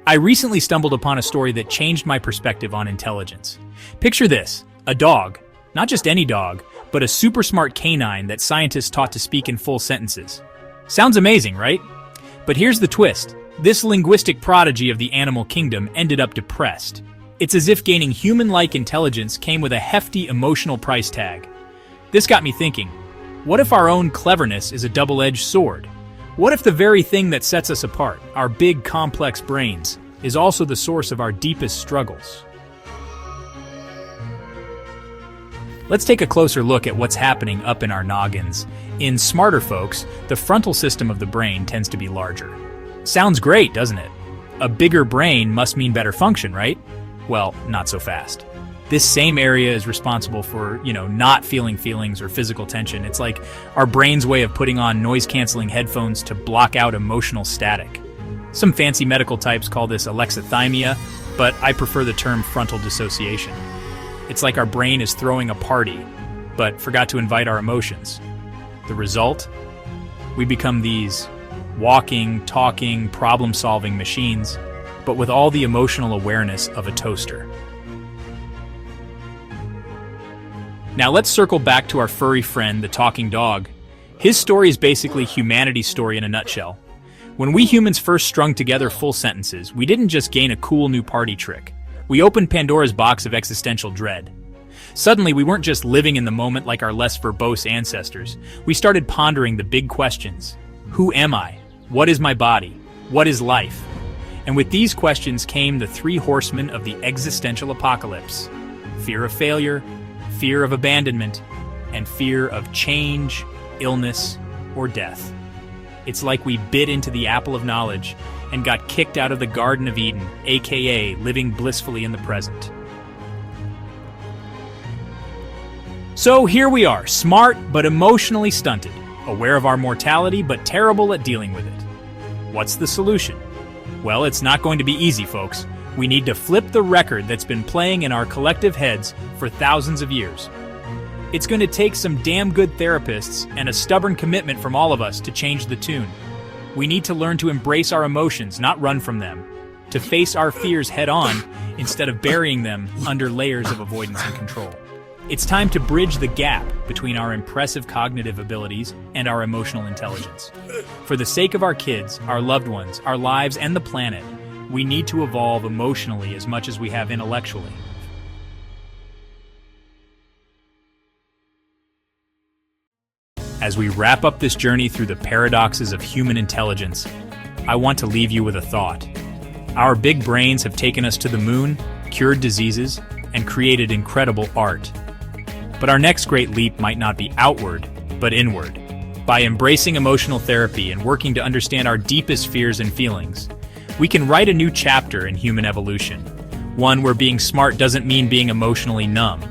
I recently stumbled upon a story that changed my perspective on intelligence. Picture this, a dog, not just any dog, but a super smart canine that scientists taught to speak in full sentences. Sounds amazing, right? But here's the twist. This linguistic prodigy of the animal kingdom ended up depressed. It's as if gaining human-like intelligence came with a hefty emotional price tag. This got me thinking, what if our own cleverness is a double-edged sword? What if the very thing that sets us apart, our big, complex brains, is also the source of our deepest struggles? Let's take a closer look at what's happening up in our noggins. In smarter folks, the frontal system of the brain tends to be larger. Sounds great, doesn't it? A bigger brain must mean better function, right? Well, not so fast. This same area is responsible for, not feeling feelings or physical tension. It's like our brain's way of putting on noise-canceling headphones to block out emotional static. Some fancy medical types call this Alexithymia, but I prefer the term frontal dissociation. It's like our brain is throwing a party, but forgot to invite our emotions. The result? We become these walking, talking, problem-solving machines, but with all the emotional awareness of a toaster. Now let's circle back to our furry friend, the talking dog. His story is basically humanity's story in a nutshell. When we humans first strung together full sentences, we didn't just gain a cool new party trick. We opened Pandora's box of existential dread. Suddenly, we weren't just living in the moment like our less verbose ancestors. We started pondering the big questions. Who am I? What is my body? What is life? And with these questions came the three horsemen of the existential apocalypse: fear of failure, fear of abandonment, and fear of change, illness, or death. It's like we bit into the apple of knowledge and got kicked out of the Garden of Eden, aka living blissfully in the present. So here we are, smart but emotionally stunted, aware of our mortality but terrible at dealing with it. What's the solution? Well, it's not going to be easy, folks. We need to flip the record that's been playing in our collective heads for thousands of years. It's going to take some damn good therapists and a stubborn commitment from all of us to change the tune. We need to learn to embrace our emotions, not run from them, to face our fears head-on instead of burying them under layers of avoidance and control. It's time to bridge the gap between our impressive cognitive abilities and our emotional intelligence. For the sake of our kids, our loved ones, our lives, and the planet, we need to evolve emotionally as much as we have intellectually. As we wrap up this journey through the paradoxes of human intelligence, I want to leave you with a thought. Our big brains have taken us to the moon, cured diseases, and created incredible art. But our next great leap might not be outward, but inward. By embracing emotional therapy and working to understand our deepest fears and feelings, we can write a new chapter in human evolution, one where being smart doesn't mean being emotionally numb,